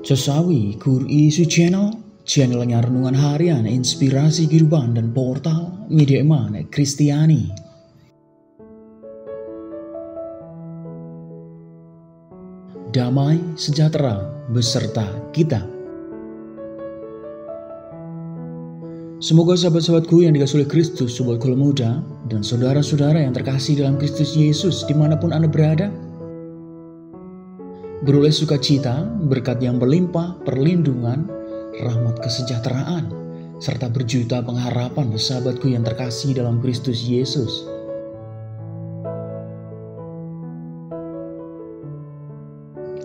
Sesawi Kur Isu channelnya renungan harian, inspirasi kehidupan dan portal media iman Kristiani. Damai sejahtera beserta kita. Semoga sahabat-sahabatku yang dikasihi oleh Kristus, sobat kula muda, dan saudara-saudara yang terkasih dalam Kristus Yesus dimanapun Anda berada, beroleh sukacita, berkat yang berlimpah, perlindungan, rahmat kesejahteraan, serta berjuta pengharapan sahabatku yang terkasih dalam Kristus Yesus.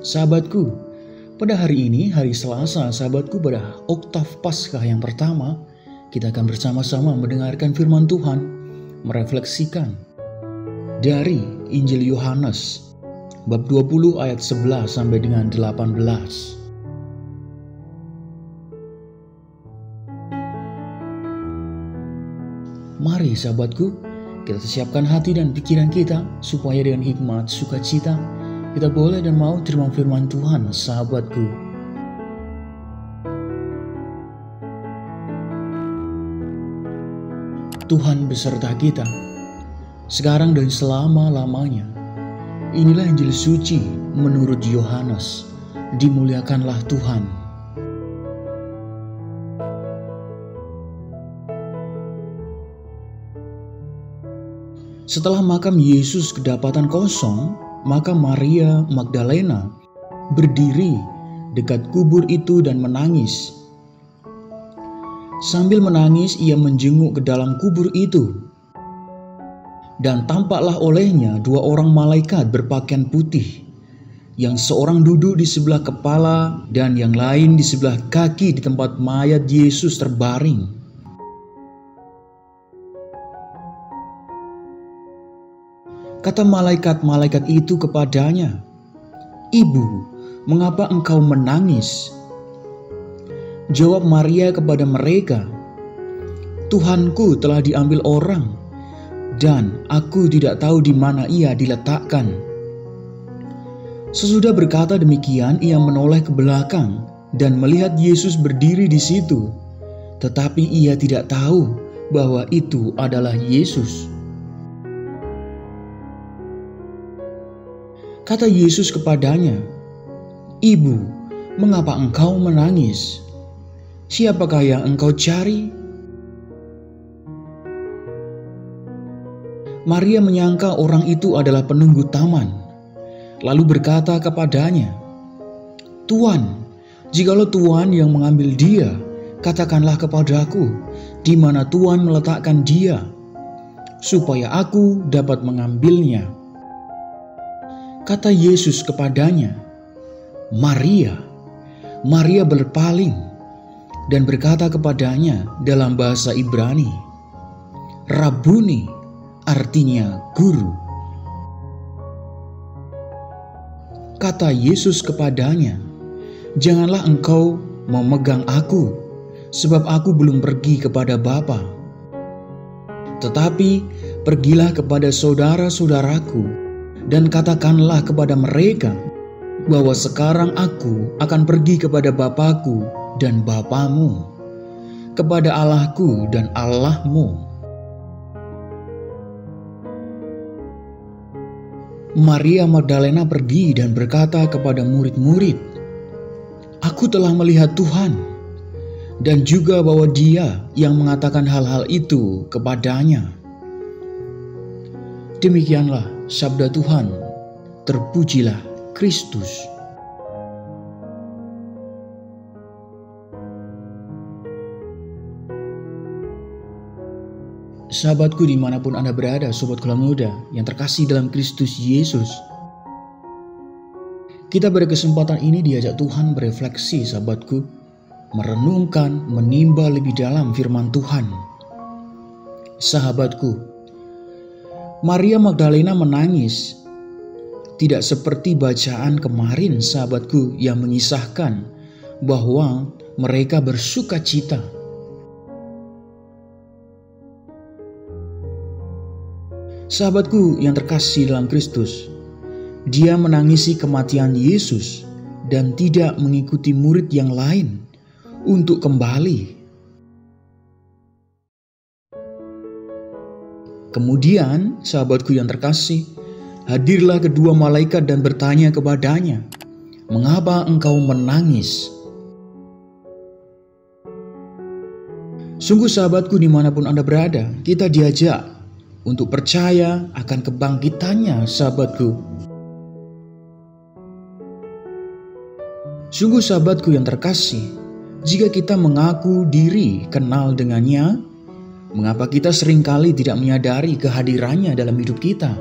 Sahabatku, pada hari ini, hari Selasa, sahabatku, pada oktav Paskah yang pertama, kita akan bersama-sama mendengarkan firman Tuhan, merefleksikan dari Injil Yohanes, bab 20 ayat 11 sampai dengan 18. Mari sahabatku, kita siapkan hati dan pikiran kita supaya dengan hikmat sukacita kita boleh dan mau terima firman Tuhan, sahabatku. Tuhan beserta kita, sekarang dan selama-lamanya. Inilah Injil suci menurut Yohanes. Dimuliakanlah Tuhan. Setelah makam Yesus kedapatan kosong, maka Maria Magdalena berdiri dekat kubur itu dan menangis. Sambil menangis, ia menjenguk ke dalam kubur itu. Dan tampaklah olehnya dua orang malaikat berpakaian putih, yang seorang duduk di sebelah kepala dan yang lain di sebelah kaki di tempat mayat Yesus terbaring. Kata malaikat-malaikat itu kepadanya, "Ibu, mengapa engkau menangis?" Jawab Maria kepada mereka, "Tuhanku telah diambil orang, dan aku tidak tahu di mana ia diletakkan." Sesudah berkata demikian, ia menoleh ke belakang dan melihat Yesus berdiri di situ, tetapi ia tidak tahu bahwa itu adalah Yesus. Kata Yesus kepadanya, "Ibu, mengapa engkau menangis? Siapakah yang engkau cari?" Maria menyangka orang itu adalah penunggu taman, lalu berkata kepadanya, "Tuan, jikalau Tuan yang mengambil dia, katakanlah kepadaku di mana Tuan meletakkan dia, supaya aku dapat mengambilnya." Kata Yesus kepadanya, "Maria." Maria berpaling dan berkata kepadanya dalam bahasa Ibrani, "Rabuni," artinya guru. Kata Yesus kepadanya, "Janganlah engkau memegang aku, sebab aku belum pergi kepada Bapa. Tetapi pergilah kepada saudara-saudaraku dan katakanlah kepada mereka bahwa sekarang aku akan pergi kepada Bapakku dan Bapamu, kepada Allahku dan Allahmu." Maria Magdalena pergi dan berkata kepada murid-murid, "Aku telah melihat Tuhan," dan juga bahwa Dia yang mengatakan hal-hal itu kepadanya. Demikianlah sabda Tuhan. Terpujilah Kristus. Sahabatku dimanapun Anda berada, sobat kula muda yang terkasih dalam Kristus Yesus, kita pada kesempatan ini diajak Tuhan berefleksi, sahabatku, merenungkan, menimba lebih dalam firman Tuhan. Sahabatku, Maria Magdalena menangis tidak seperti bacaan kemarin, sahabatku, yang mengisahkan bahwa mereka bersuka cita. Sahabatku yang terkasih dalam Kristus, dia menangisi kematian Yesus dan tidak mengikuti murid yang lain untuk kembali. Kemudian, sahabatku yang terkasih, hadirlah kedua malaikat dan bertanya kepadanya, "Mengapa engkau menangis?" Sungguh sahabatku, dimanapun Anda berada, kita diajak untuk percaya akan kebangkitannya, sahabatku. Sungguh sahabatku yang terkasih, jika kita mengaku diri kenal dengannya, mengapa kita seringkali tidak menyadari kehadirannya dalam hidup kita?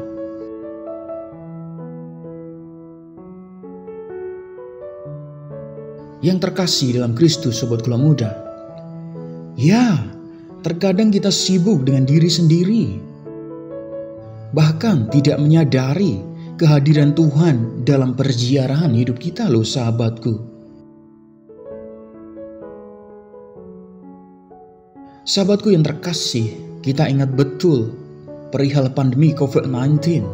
Yang terkasih dalam Kristus, sobat Gula Muda, ya, terkadang kita sibuk dengan diri sendiri, bahkan tidak menyadari kehadiran Tuhan dalam perziarahan hidup kita loh sahabatku. Sahabatku yang terkasih, kita ingat betul perihal pandemi COVID-19.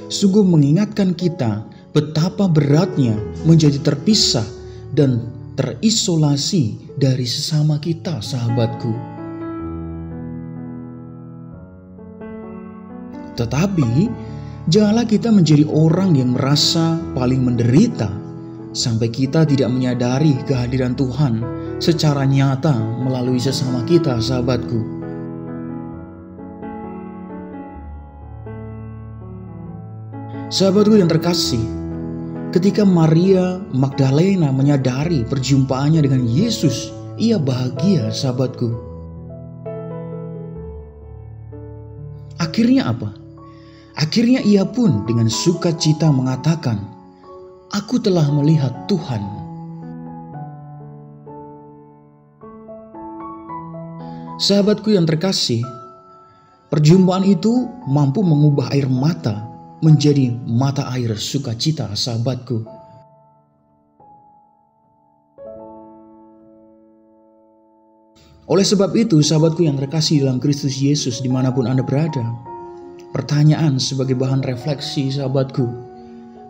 Sungguh mengingatkan kita betapa beratnya menjadi terpisah dan terisolasi dari sesama kita, sahabatku. Tetapi janganlah kita menjadi orang yang merasa paling menderita sampai kita tidak menyadari kehadiran Tuhan secara nyata melalui sesama kita, sahabatku. Sahabatku yang terkasih, ketika Maria Magdalena menyadari perjumpaannya dengan Yesus, ia bahagia, sahabatku. Akhirnya apa? Akhirnya ia pun dengan sukacita mengatakan, "Aku telah melihat Tuhan." Sahabatku yang terkasih, perjumpaan itu mampu mengubah air mata menjadi mata air sukacita, sahabatku. Oleh sebab itu, sahabatku yang terkasih dalam Kristus Yesus dimanapun Anda berada, pertanyaan sebagai bahan refleksi, sahabatku,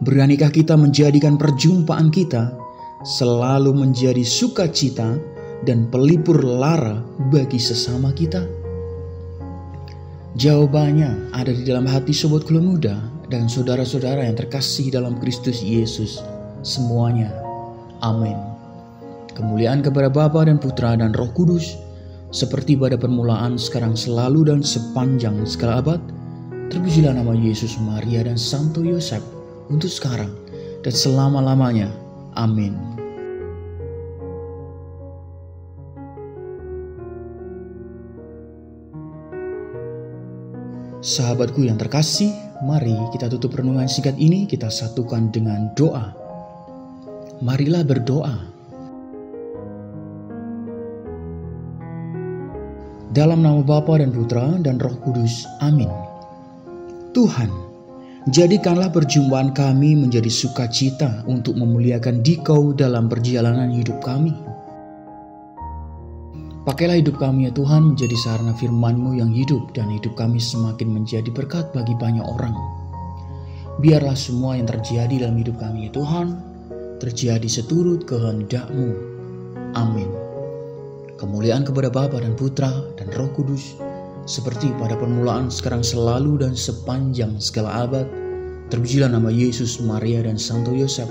beranikah kita menjadikan perjumpaan kita selalu menjadi sukacita dan pelipur lara bagi sesama kita? Jawabannya ada di dalam hati sobat Gula Muda dan saudara-saudara yang terkasih dalam Kristus Yesus semuanya. Amin. Kemuliaan kepada Bapa dan Putra dan Roh Kudus, seperti pada permulaan, sekarang, selalu, dan sepanjang segala abad. Terpujilah nama Yesus, Maria, dan Santo Yosef, untuk sekarang dan selama-lamanya. Amin. Sahabatku yang terkasih, mari kita tutup renungan singkat ini, kita satukan dengan doa. Marilah berdoa. Dalam nama Bapa dan Putra dan Roh Kudus. Amin. Tuhan, jadikanlah perjumpaan kami menjadi sukacita untuk memuliakan Dikau dalam perjalanan hidup kami. Pakailah hidup kami ya Tuhan menjadi sarana firman-Mu yang hidup, dan hidup kami semakin menjadi berkat bagi banyak orang. Biarlah semua yang terjadi dalam hidup kami ya Tuhan, terjadi seturut kehendak-Mu. Amin. Kemuliaan kepada Bapa dan Putra dan Roh Kudus, seperti pada permulaan, sekarang, selalu, dan sepanjang segala abad. Terpujilah nama Yesus, Maria, dan Santo Yosef,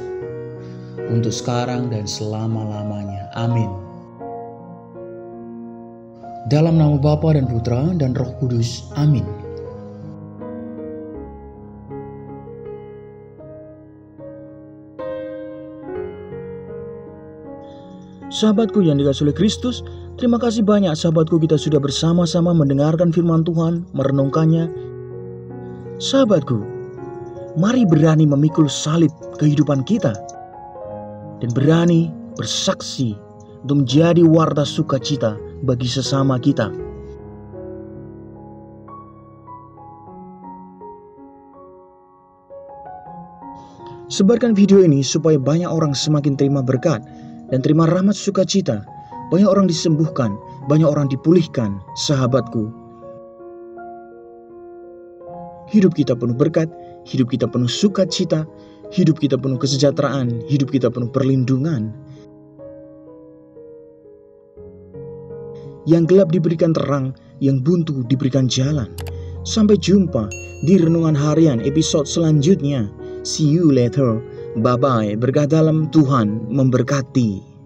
untuk sekarang dan selama-lamanya. Amin. Dalam nama Bapa dan Putra dan Roh Kudus. Amin. Sahabatku yang dikasihi oleh Kristus, terima kasih banyak sahabatku, kita sudah bersama-sama mendengarkan firman Tuhan, merenungkannya. Sahabatku, mari berani memikul salib kehidupan kita dan berani bersaksi untuk menjadi warta sukacita bagi sesama kita. Sebarkan video ini supaya banyak orang semakin terima berkat dan terima rahmat sukacita. Banyak orang disembuhkan, banyak orang dipulihkan, sahabatku. Hidup kita penuh berkat, hidup kita penuh sukacita, hidup kita penuh kesejahteraan, hidup kita penuh perlindungan. Yang gelap diberikan terang, yang buntu diberikan jalan. Sampai jumpa di Renungan Harian episode selanjutnya. See you later. Bye-bye. Berkah dalam Tuhan memberkati.